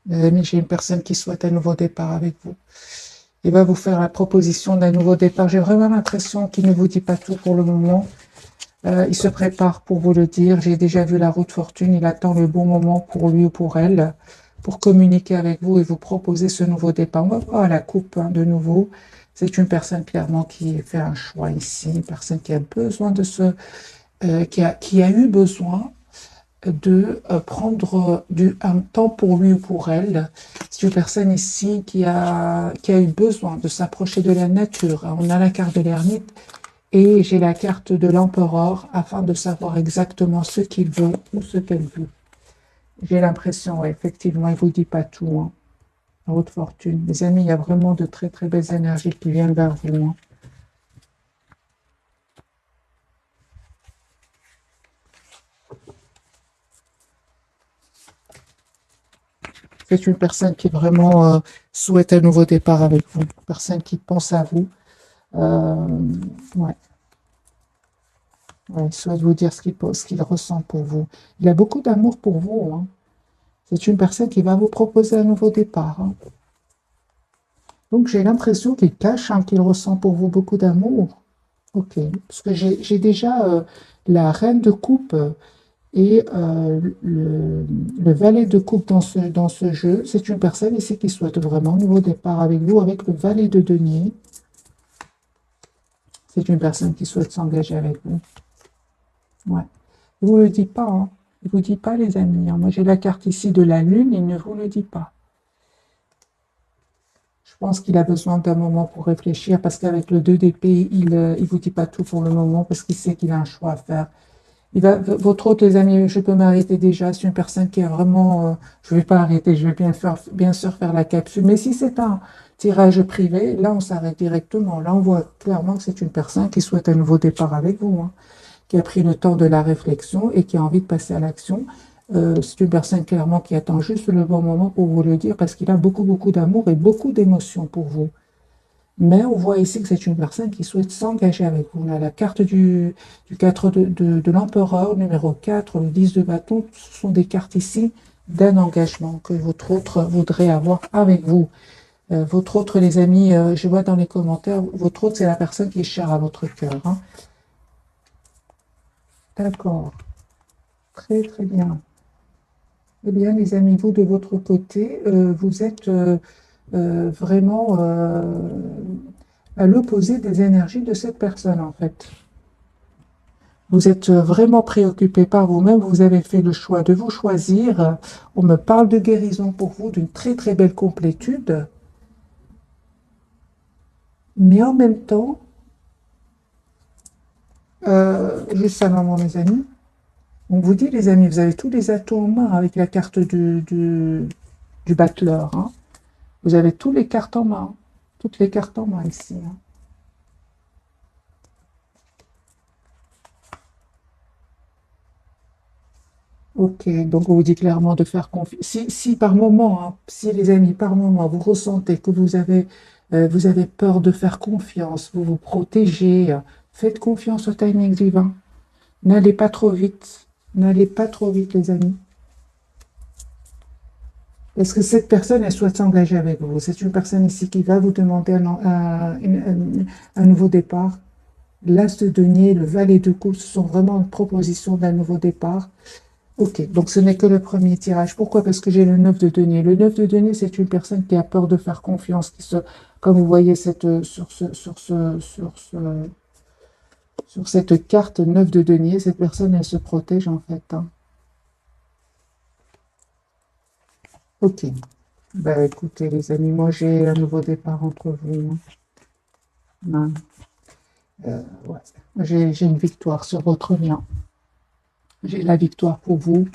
Les amis, j'ai une personne qui souhaite un nouveau départ avec vous. Il va vous faire la proposition d'un nouveau départ. J'ai vraiment l'impression qu'il ne vous dit pas tout pour le moment. Il se prépare pour vous le dire. J'ai déjà vu la route fortune. Il attend le bon moment pour lui ou pour elle, pour communiquer avec vous et vous proposer ce nouveau départ. On va voir la coupe hein, de nouveau. C'est une personne clairement qui fait un choix ici, une personne qui a besoin de qui a eu besoin de prendre un temps pour lui ou pour elle. C'est une personne ici qui a eu besoin de s'approcher de la nature. On a la carte de l'ermite et j'ai la carte de l'empereur afin de savoir exactement ce qu'il veut ou ce qu'elle veut. J'ai l'impression, ouais, effectivement, il ne vous dit pas tout. Hein. À haute fortune. Les amis, il y a vraiment de très très belles énergies qui viennent vers vous. Hein. C'est une personne qui vraiment souhaite un nouveau départ avec vous. Une personne qui pense à vous. Ouais. Ouais, il souhaite vous dire ce qu'il ressent pour vous. Il a beaucoup d'amour pour vous. Hein. C'est une personne qui va vous proposer un nouveau départ. Hein. Donc j'ai l'impression qu'il cache hein, qu'il ressent pour vous beaucoup d'amour. Ok, parce que j'ai déjà la reine de coupe et le valet de coupe dans ce jeu. C'est une personne ici qui souhaite vraiment un nouveau départ avec vous, avec le valet de denier. C'est une personne qui souhaite s'engager avec vous. Ouais. Il ne vous le dit pas, hein. Il ne vous dit pas, les amis. Hein. Moi, j'ai la carte ici de la lune, il ne vous le dit pas. Je pense qu'il a besoin d'un moment pour réfléchir parce qu'avec le 2 d'épée, il ne vous dit pas tout pour le moment parce qu'il sait qu'il a un choix à faire. Votre autre, les amis, je peux m'arrêter déjà. C'est une personne qui est vraiment. Je ne vais pas arrêter, je vais bien sûr faire la capsule. Mais si c'est un tirage privé, là, on s'arrête directement. Là, on voit clairement que c'est une personne qui souhaite un nouveau départ avec vous. Hein. Qui a pris le temps de la réflexion et qui a envie de passer à l'action. C'est une personne clairement qui attend juste le bon moment pour vous le dire parce qu'il a beaucoup, beaucoup d'amour et beaucoup d'émotions pour vous. Mais on voit ici que c'est une personne qui souhaite s'engager avec vous. On a la carte du 4 de l'empereur, numéro 4, le 10 de bâton. Ce sont des cartes ici d'un engagement que votre autre voudrait avoir avec vous. Votre autre, les amis, je vois dans les commentaires, votre autre, c'est la personne qui est chère à votre cœur. Hein. D'accord. Très, très bien. Eh bien, les amis, vous, de votre côté, vous êtes vraiment à l'opposé des énergies de cette personne, en fait. Vous êtes vraiment préoccupé par vous-même, vous avez fait le choix de vous choisir. On me parle de guérison pour vous, d'une très, très belle complétude. Mais en même temps, juste un moment, mes amis, on vous dit, les amis, vous avez tous les atouts en main avec la carte du battleur. Hein. Vous avez tous les cartes en main, toutes les cartes en main ici. Hein. Ok, donc on vous dit clairement de faire confiance. Si par moment, hein, si les amis, par moment, vous ressentez que vous avez peur de faire confiance, vous vous protégez, faites confiance au timing divin. N'allez pas trop vite. N'allez pas trop vite, les amis. Parce que cette personne, elle souhaite s'engager avec vous. C'est une personne ici qui va vous demander un nouveau départ. L'As de denier, le valet de coupe, ce sont vraiment une proposition d'un nouveau départ. Ok, donc ce n'est que le premier tirage. Pourquoi? Parce que j'ai le 9 de denier. Le 9 de denier, c'est une personne qui a peur de faire confiance, comme vous voyez sur cette carte 9 de denier, cette personne, elle se protège en fait. Hein. Ok. Ben, écoutez, les amis, moi j'ai un nouveau départ entre vous. Hein. Ouais. J'ai une victoire sur votre lien. J'ai la victoire pour vous.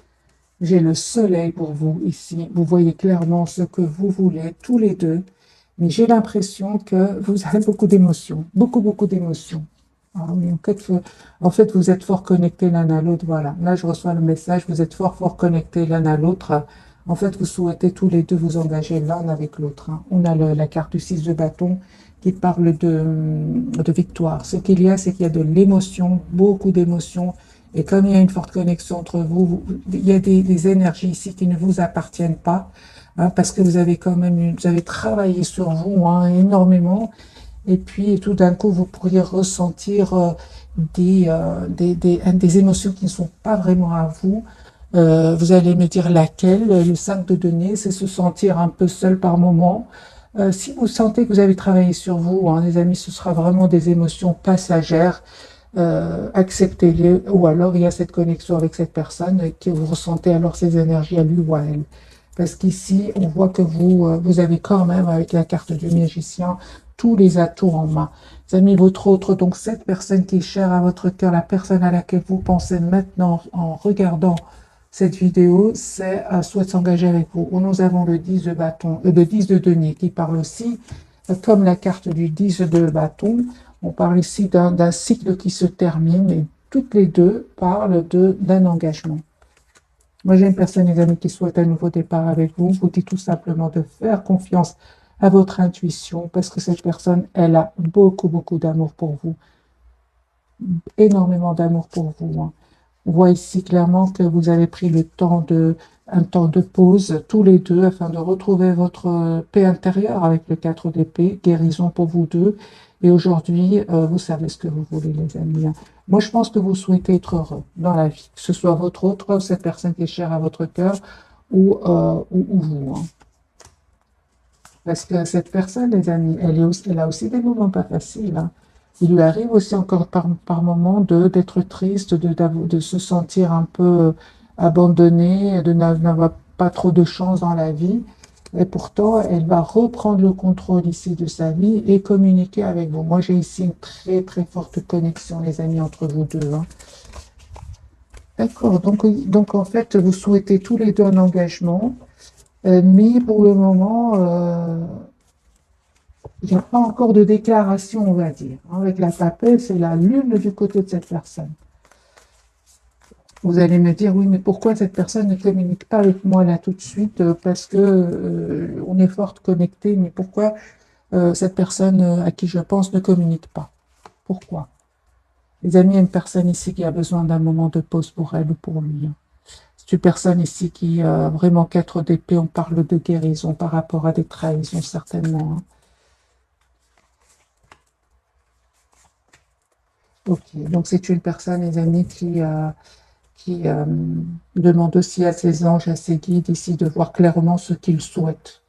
J'ai le soleil pour vous ici. Vous voyez clairement ce que vous voulez, tous les deux. Mais j'ai l'impression que vous avez beaucoup d'émotions. Beaucoup, beaucoup d'émotions. Ah oui, en fait, vous êtes fort connectés l'un à l'autre. Voilà. Là, je reçois le message. Vous êtes fort, fort connectés l'un à l'autre. En fait, vous souhaitez tous les deux vous engager l'un avec l'autre. Hein. On a la carte du 6 de bâton qui parle de victoire. Ce qu'il y a, c'est qu'il y a de l'émotion, beaucoup d'émotions. Et comme il y a une forte connexion entre vous, il y a des énergies ici qui ne vous appartiennent pas. hein, parce que vous avez quand même vous avez travaillé sur vous, hein, énormément. Et puis tout d'un coup, vous pourriez ressentir des émotions qui ne sont pas vraiment à vous. Vous allez me dire laquelle. Le 5 de denier, c'est se sentir un peu seul par moment. Si vous sentez que vous avez travaillé sur vous, hein, les amis, ce sera vraiment des émotions passagères. Acceptez-les, ou alors il y a cette connexion avec cette personne et que vous ressentez alors ces énergies à lui ou à elle. Parce qu'ici, on voit que vous avez quand même, avec la carte du magicien, tous les atouts en main. Vous avez mis votre autre, donc cette personne qui est chère à votre cœur, la personne à laquelle vous pensez maintenant en regardant cette vidéo, c'est souhaite s'engager avec vous. Nous avons le 10 de bâton, le 10 de denier qui parle aussi, comme la carte du 10 de bâton. On parle ici d'un cycle qui se termine et toutes les deux parlent d'un engagement. Moi, j'ai une personne, les amis, qui souhaite un nouveau départ avec vous. Je vous dis tout simplement de faire confiance à votre intuition parce que cette personne, elle a beaucoup, beaucoup d'amour pour vous. Énormément d'amour pour vous, hein. On voit ici clairement que vous avez pris un temps de pause tous les deux afin de retrouver votre paix intérieure avec le 4 d'épée, guérison pour vous deux. Et aujourd'hui, vous savez ce que vous voulez, les amis, hein. Moi, je pense que vous souhaitez être heureux dans la vie, que ce soit votre autre, ou cette personne qui est chère à votre cœur, ou vous, hein. Parce que cette personne, les amis, elle a aussi des moments pas faciles, hein. Il lui arrive aussi encore par moments d'être triste, de se sentir un peu abandonné, de n'avoir pas trop de chance dans la vie. Et pourtant, elle va reprendre le contrôle ici de sa vie et communiquer avec vous. Moi, j'ai ici une très très forte connexion, les amis, entre vous deux, hein. D'accord, donc en fait, vous souhaitez tous les deux un engagement, mais pour le moment, il n'y a pas encore de déclaration, on va dire. Avec la papelle, c'est la lune du côté de cette personne. Vous allez me dire, oui, mais pourquoi cette personne ne communique pas avec moi là tout de suite? Parce que on est fort connecté, mais pourquoi cette personne à qui je pense ne communique pas? Pourquoi? Les amis, il y a une personne ici qui a besoin d'un moment de pause pour elle ou pour lui, hein. C'est une personne ici qui a vraiment 4 d'épée, on parle de guérison par rapport à des trahisons, certainement, hein. Ok, donc c'est une personne, les amis, qui demande aussi à ses anges, à ses guides ici de voir clairement ce qu'ils souhaitent,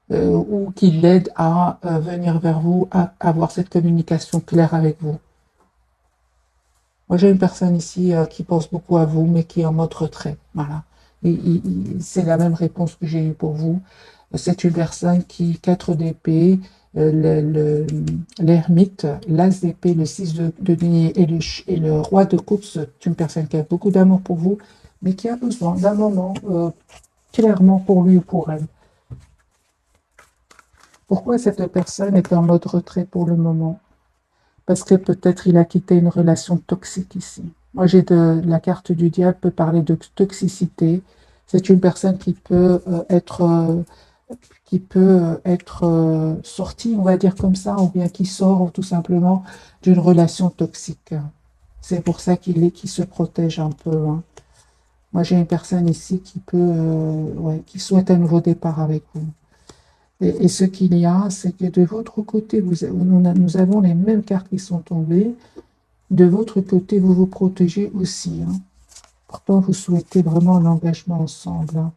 ou qui l'aident à venir vers vous, à avoir cette communication claire avec vous. Moi, j'ai une personne ici qui pense beaucoup à vous, mais qui est en mode retrait. Voilà. C'est la même réponse que j'ai eue pour vous. C'est une personne qui, 4 d'épée, l'ermite, l'as d'épée, le 6 de denier et le roi de coupe, c'est une personne qui a beaucoup d'amour pour vous, mais qui a besoin d'un moment clairement pour lui ou pour elle. Pourquoi cette personne est en mode retrait pour le moment? Parce que peut-être il a quitté une relation toxique ici. Moi, j'ai la carte du diable peut parler de toxicité. C'est une personne qui peut être sortie, on va dire comme ça, ou bien qui sort tout simplement d'une relation toxique. C'est pour ça qu'il se protège un peu, hein. Moi, j'ai une personne ici ouais, qui souhaite un nouveau départ avec vous. Et ce qu'il y a, c'est que de votre côté, nous avons les mêmes cartes qui sont tombées. De votre côté, vous vous protégez aussi, hein. Pourtant, vous souhaitez vraiment un engagement ensemble, hein.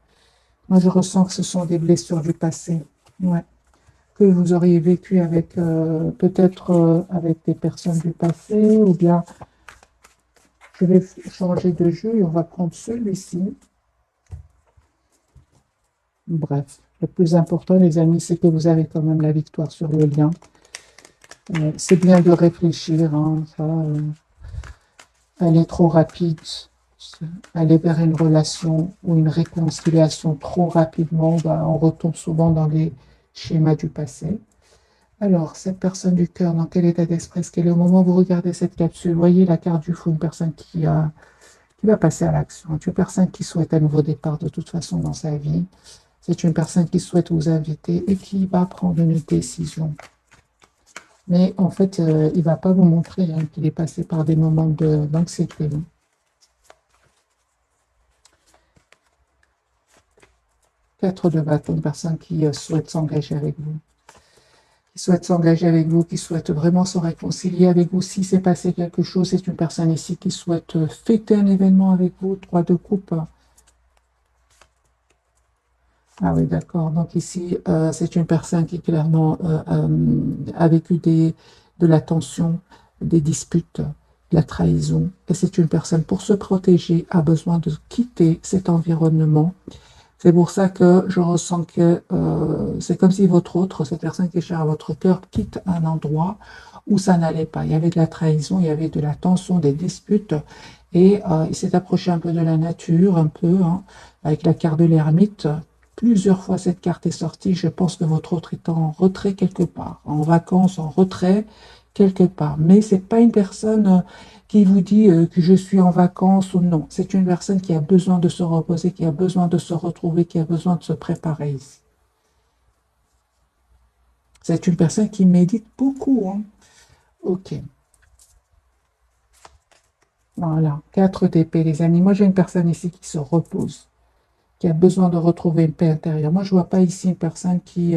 Moi, je ressens que ce sont des blessures du passé, ouais, que vous auriez vécu avec peut-être avec des personnes du passé, ou bien je vais changer de jeu et on va prendre celui-ci. Bref, le plus important, les amis, c'est que vous avez quand même la victoire sur le lien. C'est bien de réfléchir, hein, ça, aller trop rapide, aller vers une relation ou une réconciliation trop rapidement, bah, on retombe souvent dans les schémas du passé. Alors, cette personne du cœur, dans quel état d'esprit est-ce qu'elle est au moment où vous regardez cette capsule? Voyez la carte du fou, une personne qui va passer à l'action, une personne qui souhaite un nouveau départ de toute façon dans sa vie. C'est une personne qui souhaite vous inviter et qui va prendre une décision. Mais en fait, il ne va pas vous montrer, hein, qu'il est passé par des moments d'anxiété, hein. 4 de bâton, une personne qui souhaite s'engager avec vous. Qui souhaite s'engager avec vous, qui souhaite vraiment se réconcilier avec vous. Si c'est passé quelque chose, c'est une personne ici qui souhaite fêter un événement avec vous. 3 de coupe. Ah oui, d'accord. Donc ici, c'est une personne qui clairement a vécu de la tension, des disputes, de la trahison. Et c'est une personne, pour se protéger, a besoin de quitter cet environnement. C'est pour ça que je ressens que c'est comme si votre autre, cette personne qui est chère à votre cœur, quitte un endroit où ça n'allait pas. Il y avait de la trahison, il y avait de la tension, des disputes. Et il s'est approché un peu de la nature, un peu, hein, avec la carte de l'ermite. Plusieurs fois cette carte est sortie. Je pense que votre autre est en retrait quelque part, en vacances, en retrait quelque part. Mais c'est pas une personne qui vous dit que je suis en vacances ou non. C'est une personne qui a besoin de se reposer, qui a besoin de se retrouver, qui a besoin de se préparer ici. C'est une personne qui médite beaucoup, hein. Ok. Voilà. 4 d'épée, les amis. Moi, j'ai une personne ici qui se repose, qui a besoin de retrouver une paix intérieure. Moi, je vois pas ici une personne qui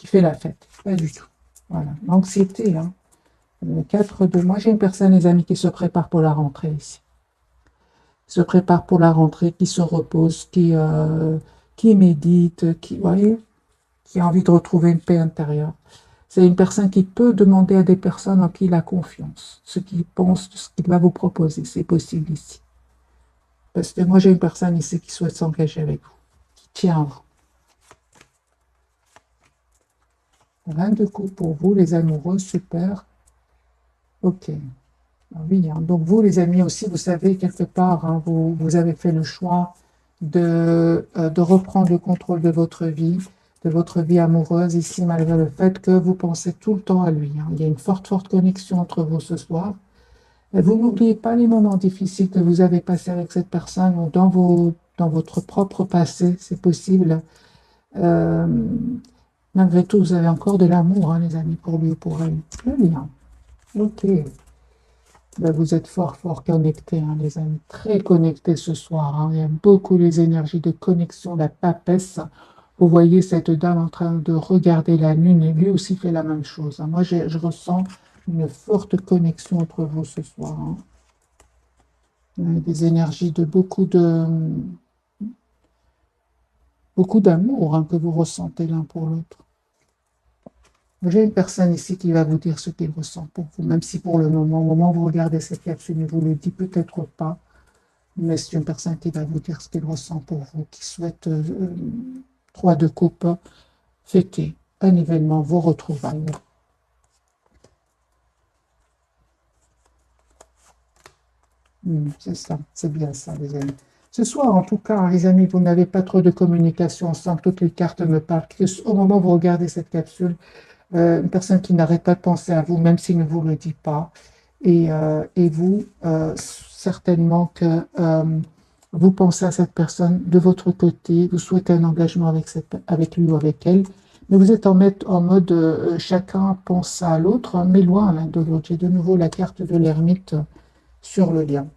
fait la fête. Pas du tout. Voilà. L'anxiété, hein. 4 de... Moi, j'ai une personne, les amis, qui se prépare pour la rentrée ici. Se prépare pour la rentrée, qui se repose, qui médite, voyez, qui a envie de retrouver une paix intérieure. C'est une personne qui peut demander à des personnes en qui il a confiance, ce qu'il pense, ce qu'il va vous proposer. C'est possible ici. Parce que moi, j'ai une personne ici qui souhaite s'engager avec vous, qui tient à vous. 20 de coups pour vous, les amoureux, super. Ok. Oui, hein. Donc vous, les amis, aussi, vous savez, quelque part, hein, vous avez fait le choix de reprendre le contrôle de votre vie amoureuse, ici, malgré le fait que vous pensez tout le temps à lui, hein. Il y a une forte, forte connexion entre vous ce soir. Et vous n'oubliez pas les moments difficiles que vous avez passés avec cette personne ou dans votre propre passé, c'est possible. Euh, Malgré tout, vous avez encore de l'amour, hein, les amis, pour lui ou pour elle. Le lien. Ok. Ben, vous êtes fort, fort connectés, hein, les amis, très connectés ce soir, hein. Il y a beaucoup les énergies de connexion, la papesse. Vous voyez cette dame en train de regarder la lune et lui aussi fait la même chose, hein. Moi, je ressens une forte connexion entre vous ce soir, hein. Des énergies de beaucoup d'amour, hein, que vous ressentez l'un pour l'autre. J'ai une personne ici qui va vous dire ce qu'il ressent pour vous, même si pour le moment, au moment où vous regardez cette capsule, il ne vous le dit peut-être pas. Mais c'est une personne qui va vous dire ce qu'il ressent pour vous, qui souhaite 3 de coupe, fêter un événement, vos retrouvailles. C'est ça, c'est bien ça, les amis. Ce soir, en tout cas, les amis, vous n'avez pas trop de communication ensemble. Toutes les cartes me parlent. Au moment où vous regardez cette capsule, une personne qui n'arrête pas de penser à vous, même s'il ne vous le dit pas. Et vous, certainement que vous pensez à cette personne de votre côté, vous souhaitez un engagement avec lui ou avec elle, mais vous êtes en mode chacun pense à l'autre, hein, mais loin l'un de l'autre. J'ai de nouveau la carte de l'ermite sur le lien.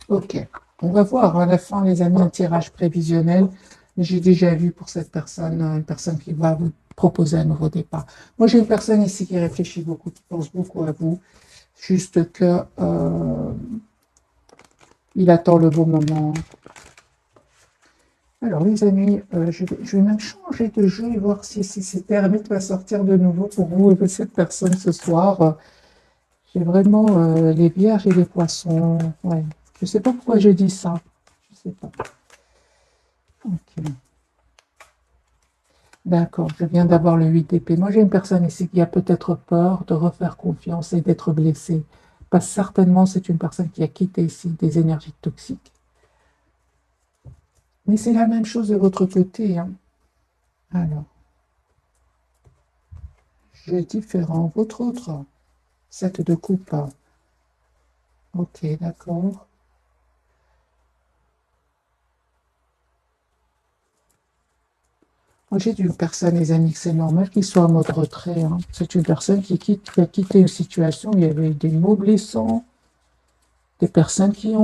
Ok, on va voir à la fin, les amis, un tirage prévisionnel. J'ai déjà vu pour cette personne, une personne qui va vous proposer un nouveau départ. Moi, j'ai une personne ici qui réfléchit beaucoup, qui pense beaucoup à vous, juste que il attend le bon moment. Alors, les amis, je vais même changer de jeu et voir si cette ermite va sortir de nouveau pour vous et cette personne ce soir. J'ai vraiment les vierges et les poissons. Ouais. Je ne sais pas pourquoi je dis ça. Je sais pas. Ok. D'accord, je viens d'avoir le 8 d'épée. Moi, j'ai une personne ici qui a peut-être peur de refaire confiance et d'être blessée. Parce que certainement, c'est une personne qui a quitté ici des énergies toxiques. Mais c'est la même chose de votre côté, hein. Alors, jeu différent. Votre autre, 7 de coupe. Ok, d'accord. Moi, j'ai une personne, les amis, c'est normal qu'il soit en mode retrait, hein. C'est une personne qui a quitté une situation où il y avait des mots blessants, des personnes qui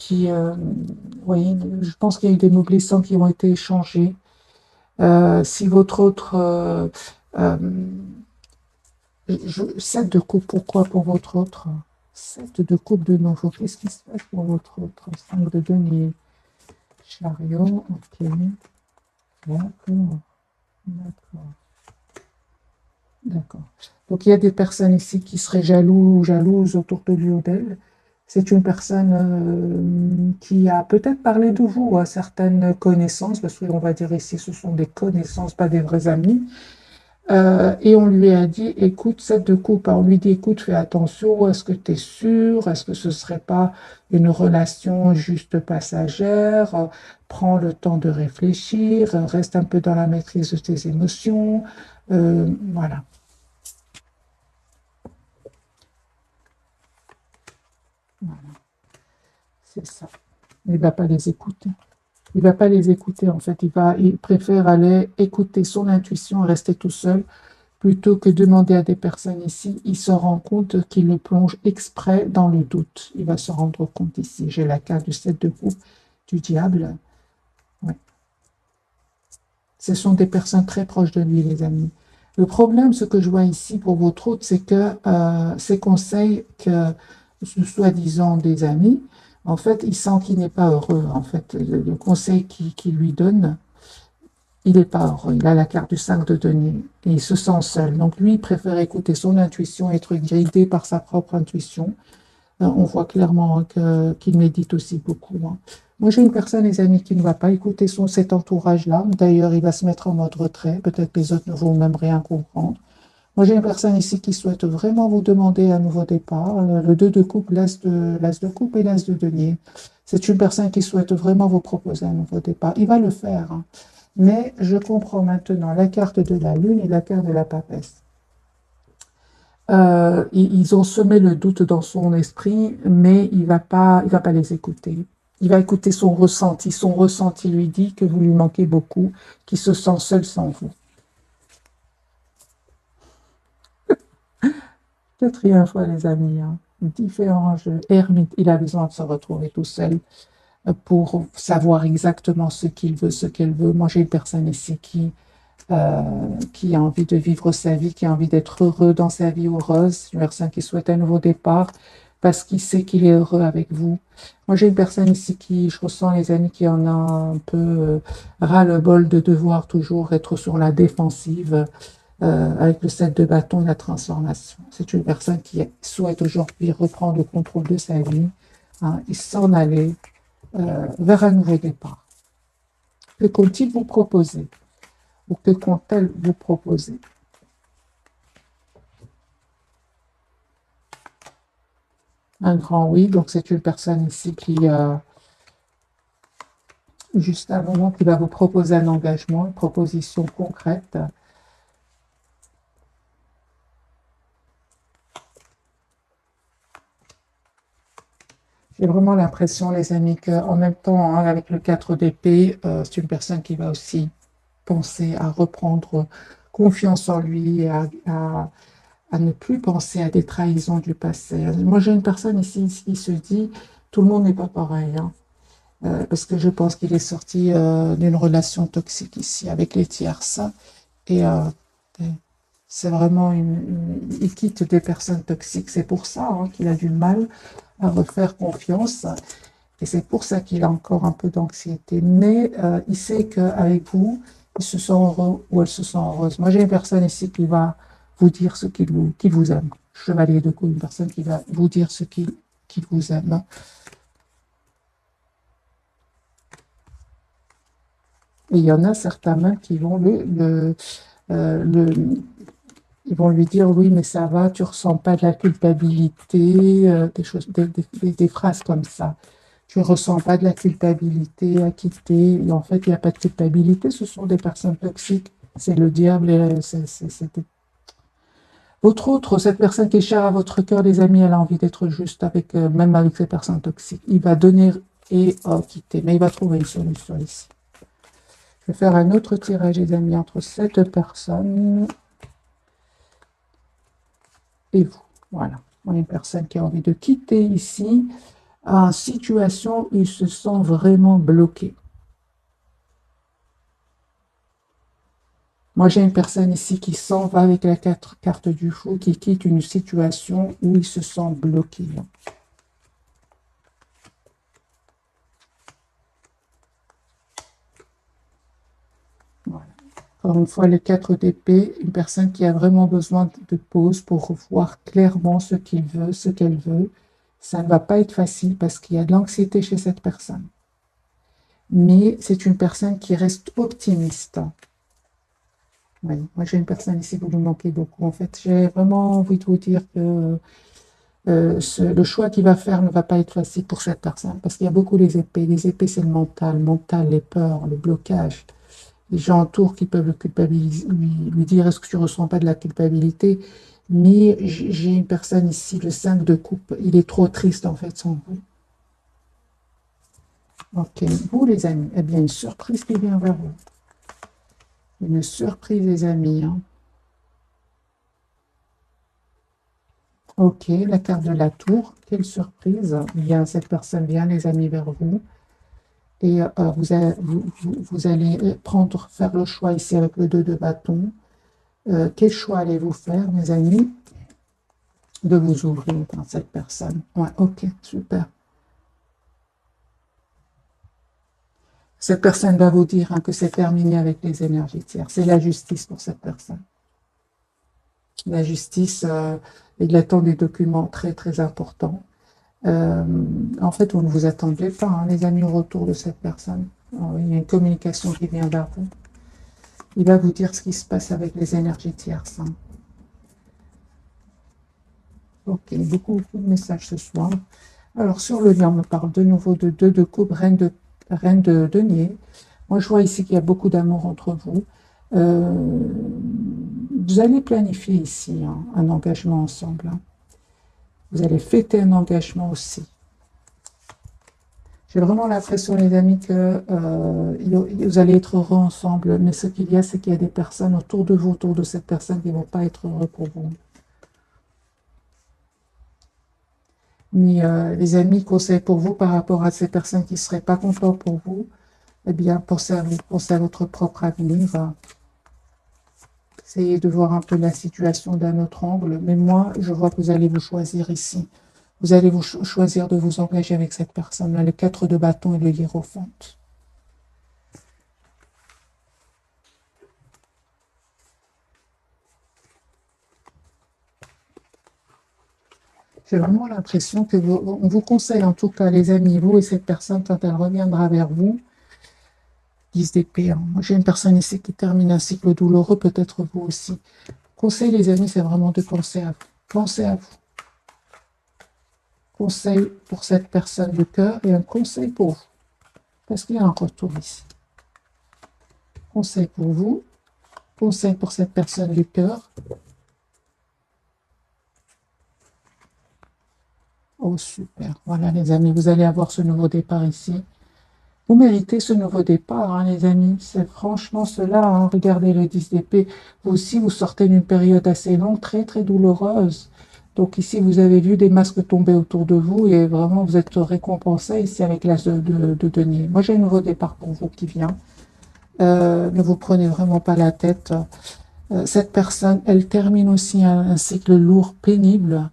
qui, vous voyez, je pense qu'il y a eu des mots blessants qui ont été échangés. Si votre autre, 7 de coupe, pourquoi pour votre autre? 7 de coupe de nouveau, qu'est-ce qui se passe pour votre autre? 5 de denier, chariot, ok, d'accord, d'accord, d'accord. Donc il y a des personnes ici qui seraient jaloux ou jalouses autour de lui ou d'elle. C'est une personne qui a peut-être parlé de vous à certaines connaissances, parce qu'on va dire ici ce sont des connaissances, pas des vrais amis. Et on lui a dit, écoute, cette de coupe, on lui dit, écoute, fais attention, est-ce que tu es sûr? Est-ce que ce ne serait pas une relation juste passagère? Prends le temps de réfléchir, reste un peu dans la maîtrise de tes émotions. Voilà, c'est ça. Il ne va pas les écouter. Il ne va pas les écouter, en fait. Il préfère aller écouter son intuition et rester tout seul plutôt que demander à des personnes ici. Il se rend compte qu'il le plonge exprès dans le doute. Il va se rendre compte ici. J'ai la carte du 7 de coupe du diable. Ouais. Ce sont des personnes très proches de lui, les amis. Le problème, ce que je vois ici pour votre hôte, c'est que ces conseils que, soi-disant des amis, en fait, il sent qu'il n'est pas heureux. En fait, le conseil qu'il lui donne, il n'est pas heureux. Il a la carte du 5 de denier et il se sent seul. Donc lui, il préfère écouter son intuition, être guidé par sa propre intuition. On voit clairement qu'il médite aussi beaucoup, hein. Moi, j'ai une personne, les amis, qui ne va pas écouter cet entourage-là. D'ailleurs, il va se mettre en mode retrait. Peut-être que les autres ne vont même rien comprendre. Moi, j'ai une personne ici qui souhaite vraiment vous demander un nouveau départ. Le 2 de coupe, l'as de coupe et l'as de denier. C'est une personne qui souhaite vraiment vous proposer un nouveau départ. Il va le faire, hein. Mais je comprends maintenant la carte de la lune et la carte de la papesse. Ils ont semé le doute dans son esprit, mais il va pas les écouter. Il va écouter son ressenti. Son ressenti lui dit que vous lui manquez beaucoup, qu'il se sent seul sans vous. Quatrième fois, les amis, hein. Différents jeux. Ermite, il a besoin de se retrouver tout seul pour savoir exactement ce qu'il veut, ce qu'elle veut. Moi, j'ai une personne ici qui a envie de vivre sa vie, qui a envie d'être heureux dans sa vie heureuse, une personne qui souhaite un nouveau départ parce qu'il sait qu'il est heureux avec vous. Moi, j'ai une personne ici je ressens les amis, qui en a un peu ras-le-bol de devoir toujours être sur la défensive avec le 7 de bâton de la transformation. C'est une personne qui souhaite aujourd'hui reprendre le contrôle de sa vie, hein, et s'en aller vers un nouveau départ. Que compte-t-il vous proposer? Ou que compte-t-elle vous proposer? Un grand oui, donc c'est une personne ici qui, juste un moment, qui va vous proposer un engagement, une proposition concrète. J'ai vraiment l'impression, les amis, qu'en même temps, hein, avec le 4 d'épée, c'est une personne qui va aussi penser à reprendre confiance en lui, à ne plus penser à des trahisons du passé. Moi, j'ai une personne ici qui se dit, tout le monde n'est pas pareil, hein. Parce que je pense qu'il est sorti d'une relation toxique ici avec les tierces. Et c'est vraiment il quitte des personnes toxiques. C'est pour ça, hein, qu'il a du mal à refaire confiance. Et c'est pour ça qu'il a encore un peu d'anxiété. Mais il sait qu'avec vous, il se sent heureux ou elle se sent heureuse. Moi, j'ai une personne ici qui va vous dire qu'il vous aime. Chevalier de coups, une personne qui va vous dire qu'il vous aime. Et il y en a certains même qui vont ils vont lui dire, oui, mais ça va, tu ressens pas de la culpabilité, des choses, des phrases comme ça. Tu ressens pas de la culpabilité à quitter. Et en fait, il n'y a pas de culpabilité, ce sont des personnes toxiques. C'est le diable et votre autre, cette personne qui est chère à votre cœur, les amis, elle a envie d'être juste avec, même avec ces personnes toxiques. Il va donner et quitter, mais il va trouver une solution ici. Je vais faire un autre tirage, les amis, entre cette personne et vous. Voilà. On a une personne qui a envie de quitter ici. en situation où il se sent vraiment bloqué. Moi, j'ai une personne ici qui s'en va avec la carte du fou, qui quitte une situation où il se sent bloqué. Voilà. Encore une fois, les 4 d'épée, une personne qui a vraiment besoin de pause pour voir clairement ce qu'il veut, ce qu'elle veut. Ça ne va pas être facile parce qu'il y a de l'anxiété chez cette personne. Mais c'est une personne qui reste optimiste. Oui, moi j'ai une personne ici, vous me manquez beaucoup. En fait, j'ai vraiment envie de vous dire que le choix qu'il va faire ne va pas être facile pour cette personne parce qu'il y a beaucoup les épées. Les épées, c'est le mental, les peurs, le blocage. Les gens autour qui peuvent le culpabiliser, lui dire est-ce que tu ne ressens pas de la culpabilité? Mais j'ai une personne ici, le 5 de coupe, il est trop triste en fait sans vous. Ok, vous les amis, eh bien une surprise qui vient vers vous. Une surprise les amis. Hein. Ok, la carte de la tour, quelle surprise. Bien, cette personne vient les amis vers vous. Et vous allez faire le choix ici avec le 2 de bâton. Quel choix allez-vous faire, mes amis? De vous ouvrir dans cette personne. Ouais, ok, super. Cette personne va vous dire hein, que c'est terminé avec les énergies tierces. C'est la justice pour cette personne. La justice, il attend des documents très, très importants. Euh, En fait, vous ne vous attendez pas, hein, les amis, au retour de cette personne. Alors, il y a une communication qui vient vers vous. Il va vous dire ce qui se passe avec les énergies tierces. Hein. Ok, beaucoup de messages ce soir. Alors, sur le lien, on me parle de nouveau de 2 de coupe, reine de denier. Moi, je vois ici qu'il y a beaucoup d'amour entre vous. Euh, Vous allez planifier ici hein, un engagement ensemble. Hein. Vous allez fêter un engagement aussi. J'ai vraiment l'impression, les amis, que vous allez être heureux ensemble. Mais ce qu'il y a, c'est qu'il y a des personnes autour de vous, autour de cette personne, qui ne vont pas être heureux pour vous. Mais les amis, conseils pour vous par rapport à ces personnes qui ne seraient pas contentes pour vous, eh bien, pensez à vous, pensez à votre propre avenir. Essayez de voir un peu la situation d'un autre angle. Mais moi, je vois que vous allez vous choisir ici. Vous allez vous choisir de vous engager avec cette personne-là, le 4 de bâton et le hiérophant. J'ai vraiment l'impression que on vous conseille, en tout cas, les amis, vous et cette personne, quand elle reviendra vers vous, 10 d'épée. Hein. Moi, j'ai une personne ici qui termine un cycle douloureux, peut-être vous aussi. Conseil, les amis, c'est vraiment de penser à vous. Pensez à vous. Conseil pour cette personne du cœur et un conseil pour vous. Parce qu'il y a un retour ici. Conseil pour vous. Conseil pour cette personne du cœur. Oh, super. Voilà, les amis, vous allez avoir ce nouveau départ ici. Vous méritez ce nouveau départ, hein, les amis. C'est franchement cela. Hein. Regardez le 10 d'épée. Vous aussi, vous sortez d'une période assez longue, très, très douloureuse. Donc ici, vous avez vu des masques tomber autour de vous et vraiment, vous êtes récompensé ici avec l'as de denier. Moi, j'ai un nouveau départ pour vous qui vient. Ne vous prenez vraiment pas la tête. Cette personne, elle termine aussi un cycle lourd, pénible,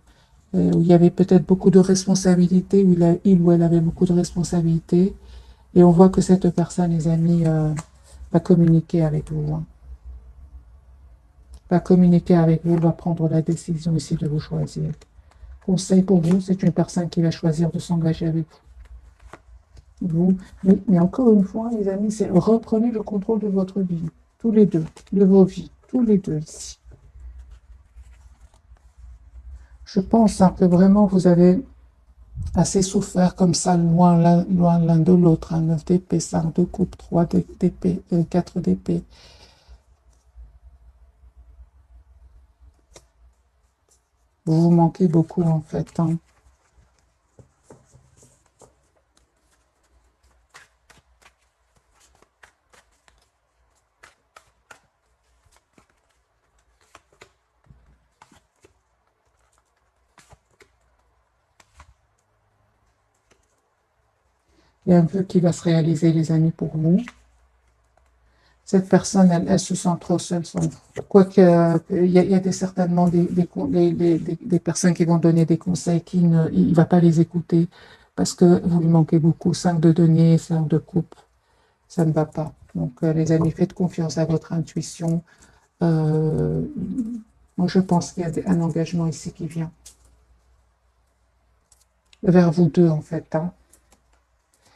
où il y avait peut-être beaucoup de responsabilités, où il ou elle avait beaucoup de responsabilités. Et on voit que cette personne, les amis, va communiquer avec vous. Hein. Va communiquer avec vous, va prendre la décision ici de vous choisir. Conseil pour vous, c'est une personne qui va choisir de s'engager avec vous. Mais encore une fois, les amis, c'est reprenez le contrôle de votre vie. Tous les deux, de vos vies. Tous les deux ici. Je pense hein, que vraiment vous avez assez souffert comme ça, loin l'un de l'autre. Hein, 9 d'épée, 5 de coupe, 3 d'épée, 4 d'épée. Vous vous manquez beaucoup en fait. Hein. Il y a un vœu qui va se réaliser, les amis, pour vous. Cette personne, elle se sent trop seule sans vous. Quoique, il y a certainement des personnes qui vont donner des conseils qui ne, il ne va pas les écouter parce que vous lui manquez beaucoup. 5 de denier, 5 de coupe, ça ne va pas. Donc, les amis, faites confiance à votre intuition. Moi, je pense qu'il y a un engagement ici qui vient vers vous deux, en fait. Hein.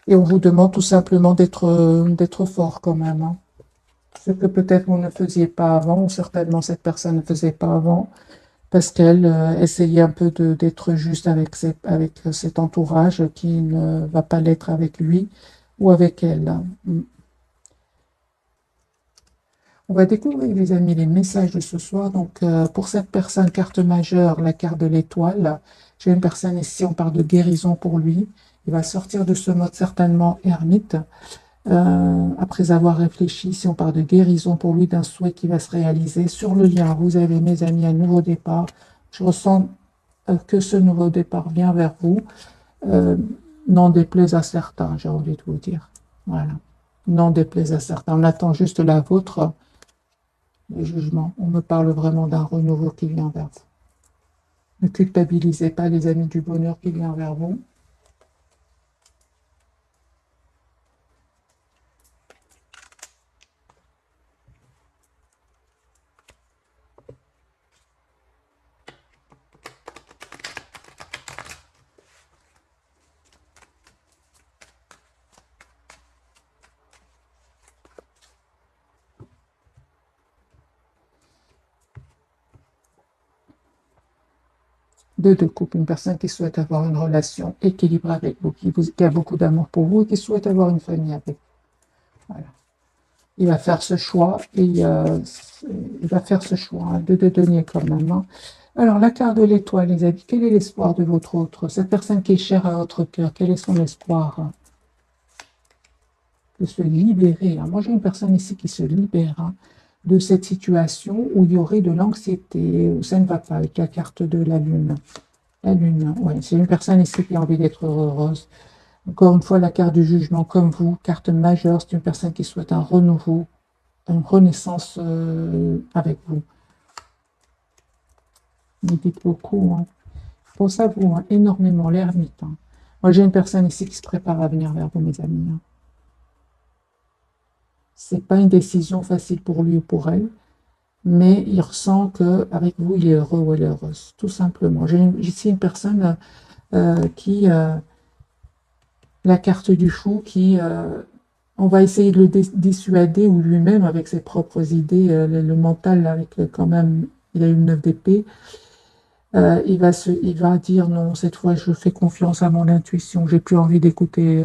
Et on vous demande tout simplement d'être fort quand même. Hein. Ce que peut-être vous ne faisiez pas avant, ou certainement cette personne ne faisait pas avant, parce qu'elle essayait un peu d'être juste avec cet entourage qui ne va pas l'être avec lui ou avec elle. Hein. On va découvrir, les amis, les messages de ce soir. Donc, pour cette personne, carte majeure, la carte de l'étoile. J'ai une personne ici, on parle de guérison pour lui. Il va sortir de ce mode certainement ermite. Après avoir réfléchi, si on parle de guérison pour lui, d'un souhait qui va se réaliser. Sur le lien, vous avez, mes amis, un nouveau départ. Je ressens que ce nouveau départ vient vers vous. N'en déplaise à certains, j'ai envie de vous dire. Voilà. N'en déplaise à certains. On attend juste la vôtre. Le jugement. On me parle vraiment d'un renouveau qui vient vers vous. Ne culpabilisez pas, les amis, du bonheur qui vient vers vous. Deux de couple, une personne qui souhaite avoir une relation équilibrée avec vous, qui a beaucoup d'amour pour vous et qui souhaite avoir une famille avec vous. Voilà. Il va faire ce choix et il va faire ce choix. Hein, deux de denier quand même. Hein. Alors, la carte de l'étoile, les amis, quel est l'espoir de votre autre? Cette personne qui est chère à votre cœur, quel est son espoir? Hein, de se libérer. Hein. Moi, j'ai une personne ici qui se libère. Hein, de cette situation où il y aurait de l'anxiété, où ça ne va pas avec la carte de la lune. La lune, ouais, c'est une personne ici qui a envie d'être heureuse. Encore une fois, la carte du jugement, comme vous, carte majeure, c'est une personne qui souhaite un renouveau, une renaissance avec vous. Vous dites beaucoup. Hein. Pense à vous, hein, énormément, l'ermite. Hein. Moi, j'ai une personne ici qui se prépare à venir vers vous, mes amis. Hein. C'est pas une décision facile pour lui ou pour elle, mais il ressent qu'avec vous, il est heureux ou elle est heureuse, tout simplement. J'ai ici une personne qui... la carte du fou qui... on va essayer de le dissuader, ou lui-même, avec ses propres idées, le mental, avec quand même... Il a une 9 d'épée. Il va dire non, cette fois, je fais confiance à mon intuition. J'ai plus envie d'écouter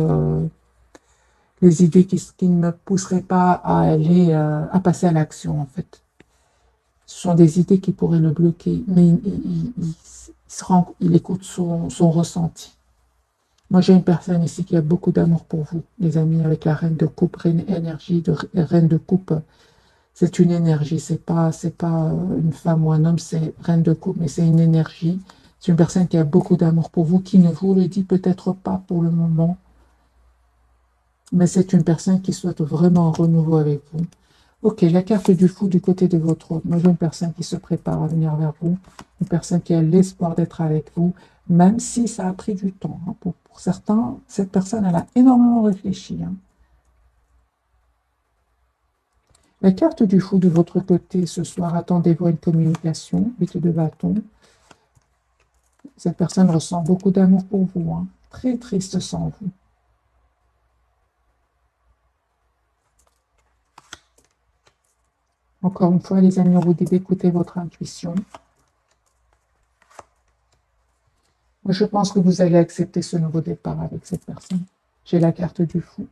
les idées qui ne me pousseraient pas à aller, à passer à l'action, en fait. Ce sont des idées qui pourraient le bloquer, mais il écoute son ressenti. Moi, j'ai une personne ici qui a beaucoup d'amour pour vous, les amis, avec la reine de coupe, reine énergie de reine de coupe. C'est une énergie, c'est pas une femme ou un homme, c'est reine de coupe, mais c'est une énergie. C'est une personne qui a beaucoup d'amour pour vous, qui ne vous le dit peut-être pas pour le moment, mais c'est une personne qui souhaite vraiment un renouveau avec vous. Ok, la carte du fou du côté de votre autre. Moi, j'ai une personne qui se prépare à venir vers vous, une personne qui a l'espoir d'être avec vous, même si ça a pris du temps. Hein. Pour certains, cette personne, elle a énormément réfléchi. Hein. La carte du fou de votre côté ce soir, attendez-vous à une communication, 8 de bâton. Cette personne ressent beaucoup d'amour pour vous, hein. Très triste sans vous. Encore une fois, les amis, on vous dit d'écouter votre intuition. Moi, je pense que vous allez accepter ce nouveau départ avec cette personne. J'ai la carte du fou.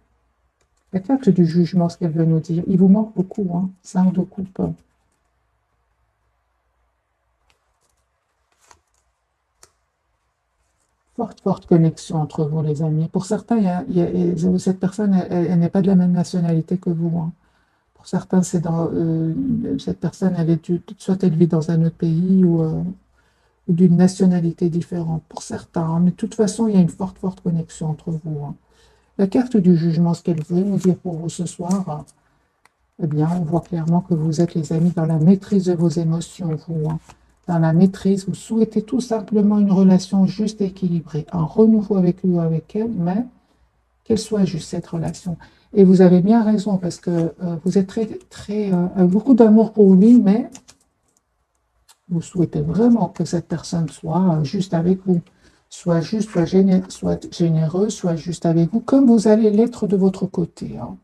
La carte du jugement, ce qu'elle veut nous dire. Il vous manque beaucoup, hein. 5 de coupe. Forte connexion entre vous, les amis. Pour certains, cette personne, elle n'est pas de la même nationalité que vous. Hein. Pour certains, cette personne, soit elle vit dans un autre pays ou d'une nationalité différente. Pour certains, hein. Mais de toute façon, il y a une forte connexion entre vous. Hein. La carte du jugement, ce qu'elle veut nous dire pour vous ce soir, eh bien, on voit clairement que vous êtes, les amis, dans la maîtrise de vos émotions, vous, hein. Dans la maîtrise, vous souhaitez tout simplement une relation juste et équilibrée, un renouveau avec lui ou avec elle, mais qu'elle soit juste cette relation. Et vous avez bien raison, parce que vous êtes avec beaucoup d'amour pour lui, mais vous souhaitez vraiment que cette personne soit juste avec vous, soit juste, soit généreux, soit juste avec vous, comme vous allez l'être de votre côté, hein.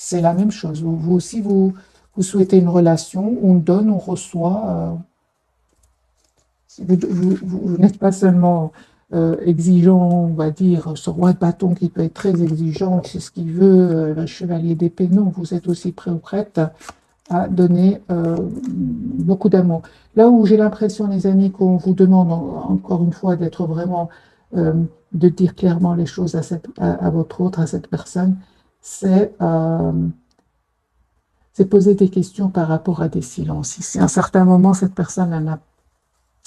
C'est la même chose. Vous aussi, vous souhaitez une relation, on donne, on reçoit. Vous n'êtes pas seulement exigeant, on va dire, ce roi de bâton qui peut être très exigeant, c'est ce qu'il veut, le chevalier d'épée. Non, vous êtes aussi prêt ou prête à donner beaucoup d'amour. Là où j'ai l'impression, les amis, qu'on vous demande encore une fois d'être vraiment, euh, de dire clairement les choses à votre autre, à cette personne, c'est poser des questions par rapport à des silences. Si à un certain moment, cette personne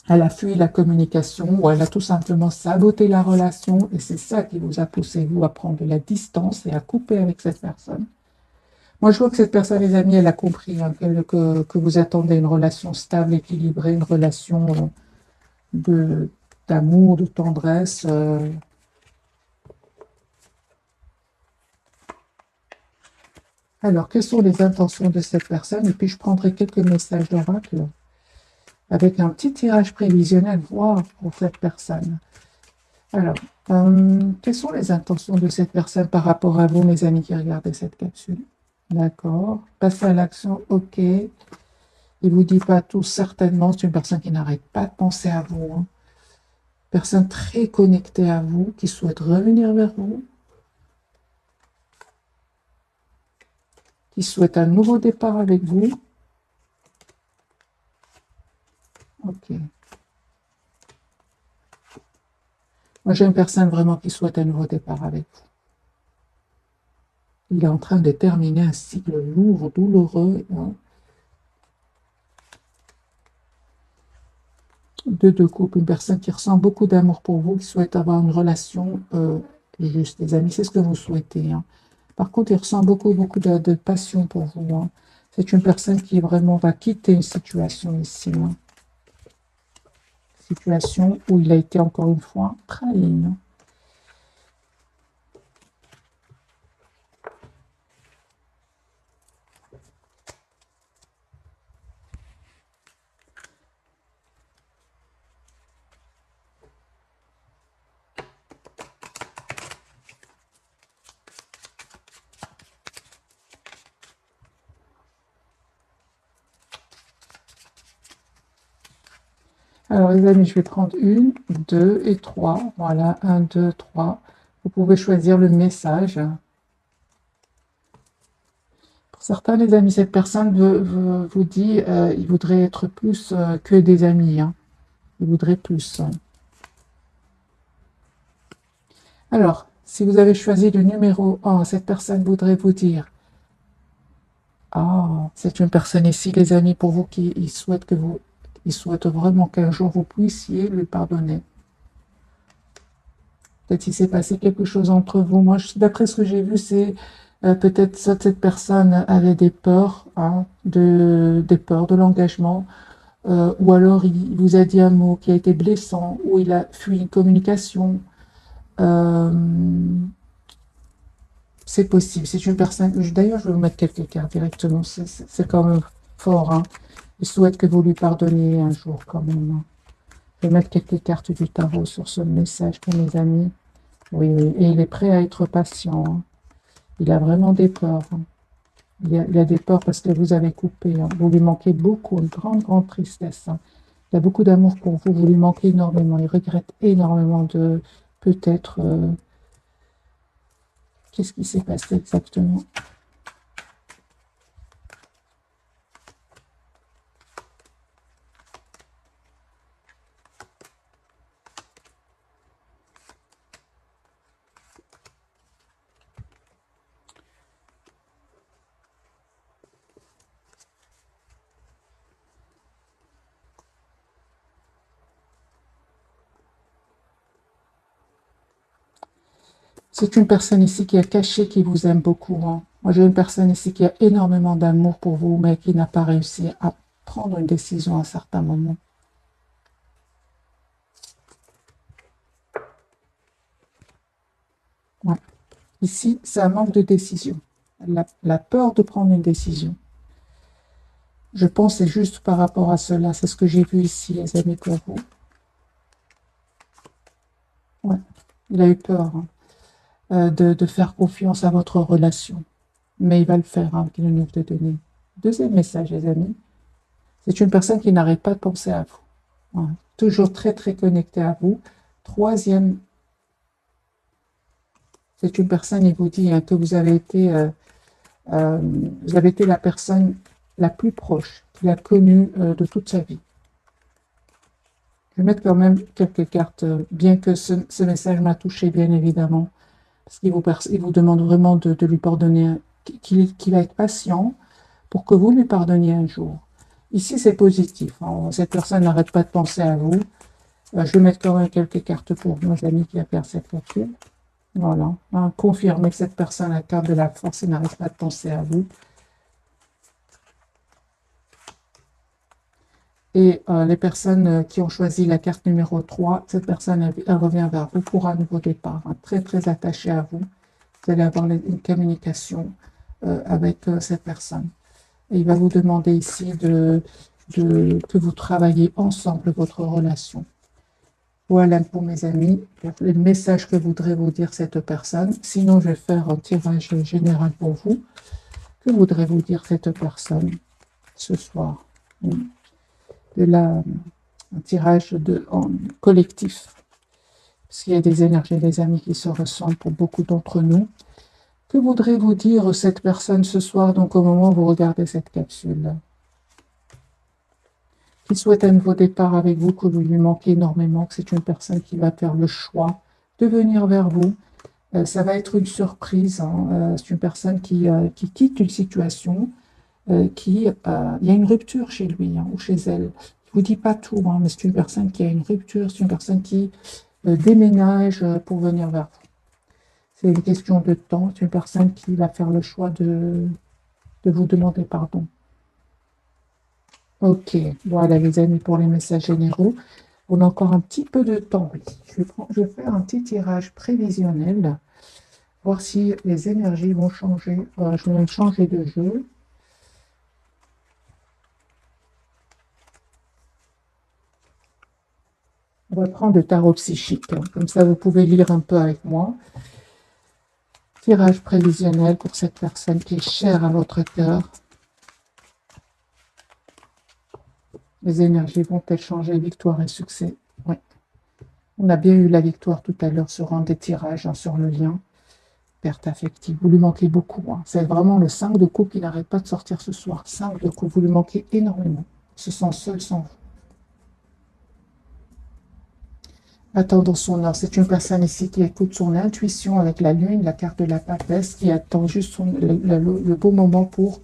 elle a fui la communication ou elle a tout simplement saboté la relation et c'est ça qui vous a poussé, vous, à prendre de la distance et à couper avec cette personne. Moi, je vois que cette personne, les amis, elle a compris, hein, que vous attendez une relation stable, équilibrée, une relation de d'amour, de tendresse. Alors, quelles sont les intentions de cette personne? Et puis, je prendrai quelques messages d'oracle avec un petit tirage prévisionnel, voir pour cette personne. Alors, quelles sont les intentions de cette personne par rapport à vous, mes amis qui regardez cette capsule? D'accord. Passer à l'action, ok. Il ne vous dit pas tout, certainement. C'est une personne qui n'arrête pas de penser à vous, hein. Personne très connectée à vous, qui souhaite revenir vers vous, qui souhaite un nouveau départ avec vous. Ok. Moi, j'ai une personne vraiment qui souhaite un nouveau départ avec vous. Il est en train de terminer un cycle lourd, douloureux, hein. De couple, une personne qui ressent beaucoup d'amour pour vous, qui souhaite avoir une relation juste, les amis, c'est ce que vous souhaitez, hein. Par contre, il ressent beaucoup de passion pour vous, hein. C'est une personne qui vraiment va quitter une situation ici, hein. Situation où il a été encore une fois trahi, hein. Alors, les amis, je vais prendre une, deux et trois. Voilà, un, deux, trois. Vous pouvez choisir le message. Pour certains, les amis, cette personne vous dit il voudrait être plus que des amis, hein. Il voudrait plus. Alors, si vous avez choisi le numéro 1, cette personne voudrait vous dire ah, c'est une personne ici, les amis, pour vous qui il souhaite vraiment qu'un jour vous puissiez lui pardonner. Peut-être qu'il s'est passé quelque chose entre vous. Moi, d'après ce que j'ai vu, c'est peut-être cette personne avait des peurs, hein, des peurs de l'engagement, ou alors il vous a dit un mot qui a été blessant, ou il a fui une communication. Euh, c'est possible. C'est une personne. D'ailleurs, je vais vous mettre quelques cartes directement. C'est quand même fort, hein. Je souhaite que vous lui pardonniez un jour quand même, hein. Je vais mettre quelques cartes du tarot sur ce message pour mes amis. Oui, oui. Et il est prêt à être patient, hein. Il a vraiment des peurs, hein. Il a des peurs parce que vous avez coupé, hein. Vous lui manquez beaucoup, une grande tristesse, hein. Il a beaucoup d'amour pour vous, vous lui manquez énormément. Il regrette énormément de peut-être. Qu'est-ce qui s'est passé exactement? C'est une personne ici qui est cachée, qui vous aime beaucoup. Hein. Moi, j'ai une personne ici qui a énormément d'amour pour vous, mais qui n'a pas réussi à prendre une décision à un certain moment. Ouais. Ici, c'est un manque de décision. La peur de prendre une décision. Je pense que c'est juste par rapport à cela. C'est ce que j'ai vu ici, les amis, pour vous. Ouais. Il a eu peur de faire confiance à votre relation. Mais il va le faire, avec le 9 de denier. Deuxième message, les amis. C'est une personne qui n'arrête pas de penser à vous. Ouais. Toujours très, très connectée à vous. Troisième, c'est une personne, il vous dit que vous avez été la personne la plus proche qu'il a connue de toute sa vie. Je vais mettre quand même quelques cartes, bien que ce message m'a touché, bien évidemment, parce qu'il vous demande vraiment de lui pardonner, qu'il va être patient pour que vous lui pardonniez un jour. Ici, c'est positif. Hein. Cette personne n'arrête pas de penser à vous. Je vais mettre quand même quelques cartes pour nos amis qui va faire cette lecture. Voilà. Hein, confirmer que cette personne a la carte de la force et n'arrête pas de penser à vous. Et les personnes qui ont choisi la carte numéro 3, cette personne elle revient vers vous pour un nouveau départ, hein, très très attachée à vous. Vous allez avoir une communication avec cette personne. Et il va vous demander ici que vous travaillez ensemble votre relation. Voilà pour mes amis, les messages que voudrait vous dire cette personne. Sinon, je vais faire un tirage général pour vous. Que voudrait vous dire cette personne ce soir? Un tirage en collectif. Parce qu'il y a des énergies, des amis qui se ressemblent pour beaucoup d'entre nous. Que voudrait vous dire cette personne ce soir, donc au moment où vous regardez cette capsule? Qui souhaite un nouveau départ avec vous, que vous lui manquez énormément, que c'est une personne qui va faire le choix de venir vers vous. Ça va être une surprise. Hein. C'est une personne qui quitte une situation, il y a une rupture chez lui hein, ou chez elle. Je vous dis pas tout, hein, mais c'est une personne qui a une rupture, c'est une personne qui déménage pour venir vers vous. C'est une question de temps, c'est une personne qui va faire le choix de vous demander pardon. Ok, voilà les amis pour les messages généraux. On a encore un petit peu de temps. Oui. Je vais faire un petit tirage prévisionnel, voir si les énergies vont changer. Je vais changer de jeu. On va prendre le tarot psychique, hein. Comme ça vous pouvez lire un peu avec moi. Tirage prévisionnel pour cette personne qui est chère à votre cœur. Les énergies vont-elles changer? Victoire et succès. Oui. On a bien eu la victoire tout à l'heure sur un des tirages, hein, sur le lien. Perte affective. Vous lui manquez beaucoup. Hein. C'est vraiment le 5 de coupe qui n'arrête pas de sortir ce soir. 5 de coupe. Vous lui manquez énormément. Il se sent seul sans vous. Attendons son heure. C'est une personne ici qui écoute son intuition avec la lune, la carte de la papesse, qui attend juste le bon moment pour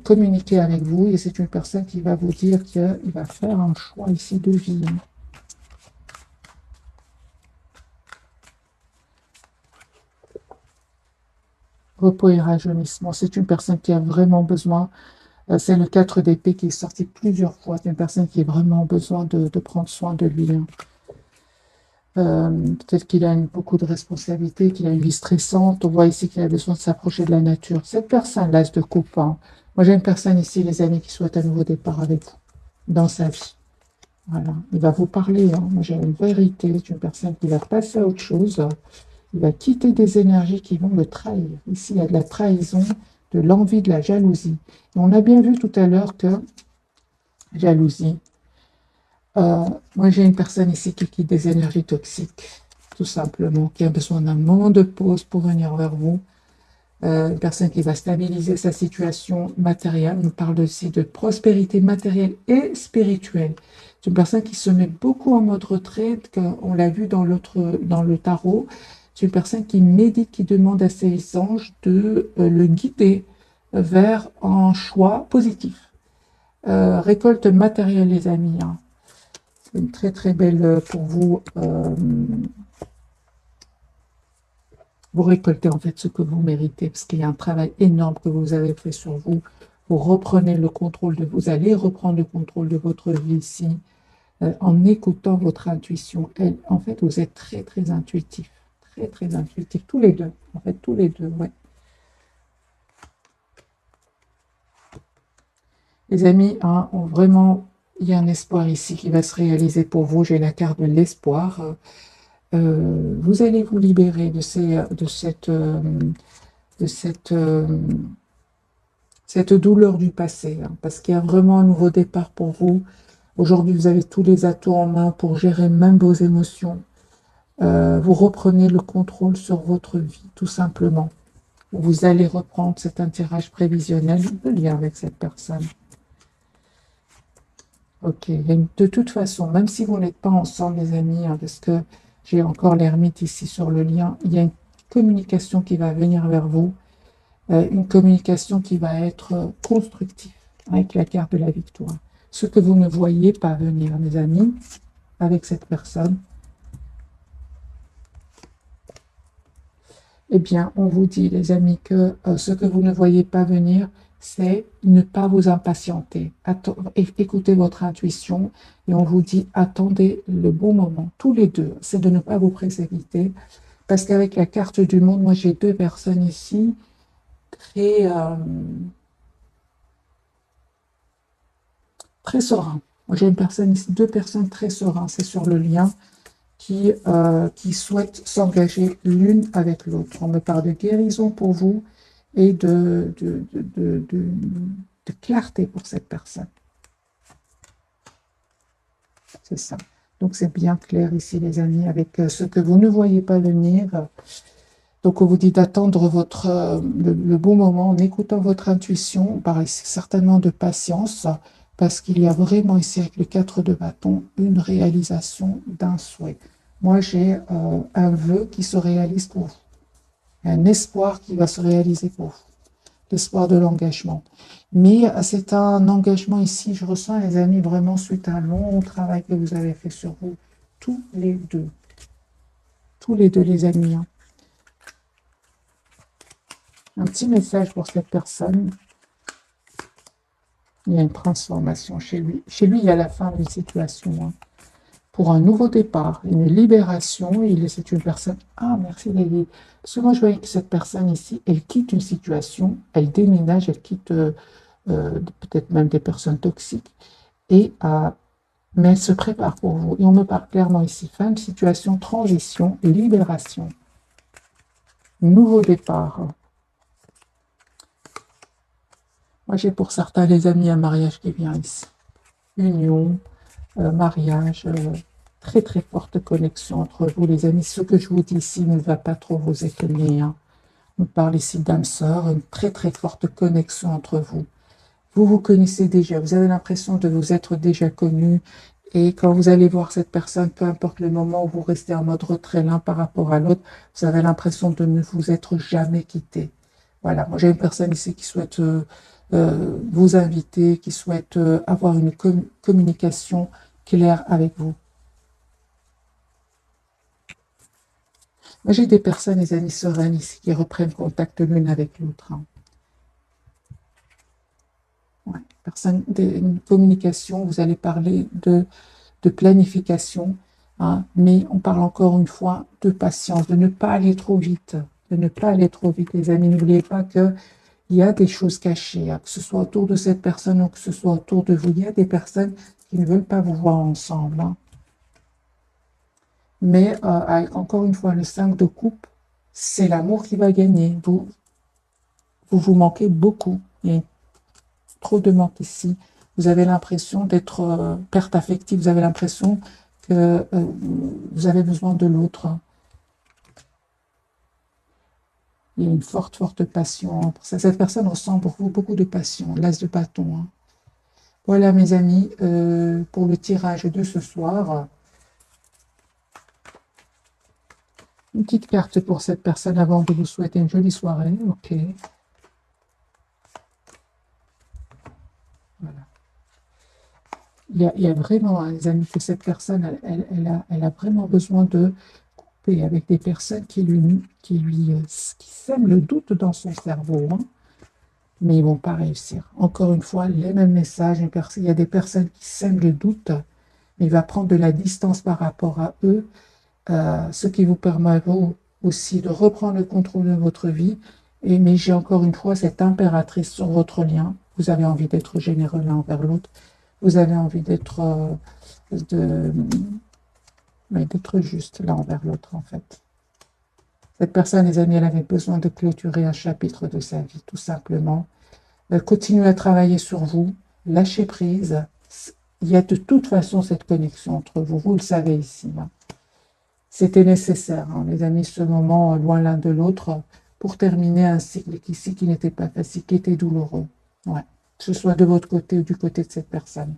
communiquer avec vous. Et c'est une personne qui va vous dire qu'il va faire un choix ici de vie. Repos et rajeunissement. C'est une personne qui a vraiment besoin. C'est le 4 d'épée qui est sorti plusieurs fois. C'est une personne qui a vraiment besoin de prendre soin de lui. Hein. Peut-être qu'il a beaucoup de responsabilités, qu'il a une vie stressante. On voit ici qu'il a besoin de s'approcher de la nature. Cette personne, l'as de coupe. Hein. Moi, j'ai une personne ici, les amis, qui souhaite un nouveau départ avec vous dans sa vie. Voilà. Il va vous parler. Hein. Moi, j'ai une vérité. C'est une personne qui va passer à autre chose. Il va quitter des énergies qui vont le trahir. Ici, il y a de la trahison, de l'envie, de la jalousie. Et on a bien vu tout à l'heure que jalousie. Moi, j'ai une personne ici qui quitte des énergies toxiques, tout simplement, qui a besoin d'un moment de pause pour venir vers vous. Une personne qui va stabiliser sa situation matérielle. On parle aussi de prospérité matérielle et spirituelle. C'est une personne qui se met beaucoup en mode retrait, on l'a vu dans le tarot. C'est une personne qui médite, qui demande à ses anges de le guider vers un choix positif. Récolte matérielle, les amis. Hein. C'est une très très belle pour vous Vous récoltez en fait ce que vous méritez, parce qu'il y a un travail énorme que vous avez fait sur vous. Vous reprenez le contrôle vous allez reprendre le contrôle de votre vie ici, en écoutant votre intuition. En fait, vous êtes très, très intuitif. Très, très intuitif. Tous les deux. En fait, tous les deux, ouais. Les amis, hein, vraiment, il y a un espoir ici qui va se réaliser pour vous. J'ai la carte de l'espoir. Vous allez vous libérer de cette douleur du passé, hein, parce qu'il y a vraiment un nouveau départ pour vous. Aujourd'hui, vous avez tous les atouts en main pour gérer même vos émotions. Vous reprenez le contrôle sur votre vie, tout simplement. Vous allez reprendre cet tirage prévisionnel, le lien avec cette personne. Ok, de toute façon, même si vous n'êtes pas ensemble, les amis, hein, parce que j'ai encore l'ermite ici sur le lien, il y a une communication qui va venir vers vous, une communication qui va être constructive, avec la carte de la victoire. Ce que vous ne voyez pas venir, mes amis, avec cette personne, eh bien, on vous dit, les amis, que ce que vous ne voyez pas venir, c'est ne pas vous impatienter. Écoutez votre intuition et on vous dit, attendez le bon moment, tous les deux. C'est de ne pas vous précipiter parce qu'avec la carte du monde, moi j'ai deux personnes ici très sereins. Moi j'ai une personne ici, deux personnes très sereines, c'est sur le lien. Qui souhaitent s'engager l'une avec l'autre. On me parle de guérison pour vous et de clarté pour cette personne. C'est ça. Donc c'est bien clair ici, les amis, avec ce que vous ne voyez pas venir. Donc on vous dit d'attendre le bon moment en écoutant votre intuition. On parle certainement de patience, parce qu'il y a vraiment ici, avec le 4 de bâton, une réalisation d'un souhait. Moi, j'ai un vœu qui se réalise pour vous, un espoir qui va se réaliser pour vous, l'espoir de l'engagement. Mais c'est un engagement ici, je ressens, les amis, vraiment suite à un long travail que vous avez fait sur vous, tous les deux, les amis. Hein. Un petit message pour cette personne. Il y a une transformation chez lui. Chez lui, il y a la fin d'une situation. Hein. Pour un nouveau départ, une libération. C'est une personne... Ah, merci David. Parce que moi, je voyais que cette personne ici, elle quitte une situation, elle déménage, elle quitte peut-être même des personnes toxiques, mais elle se prépare pour vous. Et on me parle clairement ici, fin de situation, transition, libération, nouveau départ. Moi, j'ai pour certains les amis un mariage qui vient ici. Union, mariage, très très forte connexion entre vous les amis. Ce que je vous dis ici ne va pas trop vous étonner. Hein. On parle ici d'âme sœur, une très très forte connexion entre vous. Vous vous connaissez déjà, vous avez l'impression de vous être déjà connu. Et quand vous allez voir cette personne, peu importe le moment où vous restez en mode retrait l'un par rapport à l'autre, vous avez l'impression de ne vous être jamais quitté. Voilà, moi j'ai une personne ici qui souhaite vous inviter, qui souhaite avoir une communication claire avec vous. Moi j'ai des personnes, les amis sereines ici, qui reprennent contact l'une avec l'autre. Hein. Ouais. Une communication, vous allez parler de planification, hein, mais on parle encore une fois de patience, de ne pas aller trop vite, les amis. N'oubliez pas qu'il y a des choses cachées, hein, que ce soit autour de cette personne ou que ce soit autour de vous. Il y a des personnes qui ne veulent pas vous voir ensemble. Hein. Mais avec encore une fois le 5 de coupe, c'est l'amour qui va gagner. Vous manquez beaucoup. Il y a trop de manque ici. Vous avez l'impression d'être perte affective. Vous avez l'impression que vous avez besoin de l'autre. Il y a une forte, forte passion. Hein. Cette personne ressent pour vous beaucoup de passion. L'as de bâton. Hein. Voilà, mes amis, pour le tirage de ce soir. Une petite carte pour cette personne avant de vous souhaiter une jolie soirée. Ok. Voilà. Il y a vraiment, hein, les amis, que cette personne, elle a vraiment besoin de couper avec des personnes qui sèment le doute dans son cerveau, hein, mais ils vont pas réussir. Encore une fois, les mêmes messages. Il y a des personnes qui sèment le doute, mais il va prendre de la distance par rapport à eux, ce qui vous permet aussi de reprendre le contrôle de votre vie. Mais j'ai encore une fois cette impératrice sur votre lien. Vous avez envie d'être généreux l'un envers l'autre. Vous avez envie d'être juste l'un envers l'autre, en fait. Cette personne, les amis, elle avait besoin de clôturer un chapitre de sa vie, tout simplement. Continuez à travailler sur vous, lâchez prise. Il y a de toute façon cette connexion entre vous, vous le savez ici. Hein. C'était nécessaire, hein, les amis, ce moment loin l'un de l'autre, pour terminer un cycle ici qui n'était pas facile, qui était douloureux. Ouais. Que ce soit de votre côté ou du côté de cette personne.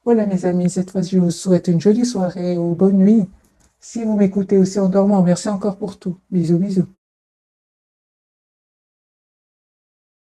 Voilà, mes amis, cette fois, je vous souhaite une jolie soirée ou bonne nuit. Si vous m'écoutez aussi en dormant, merci encore pour tout. Bisous, bisous.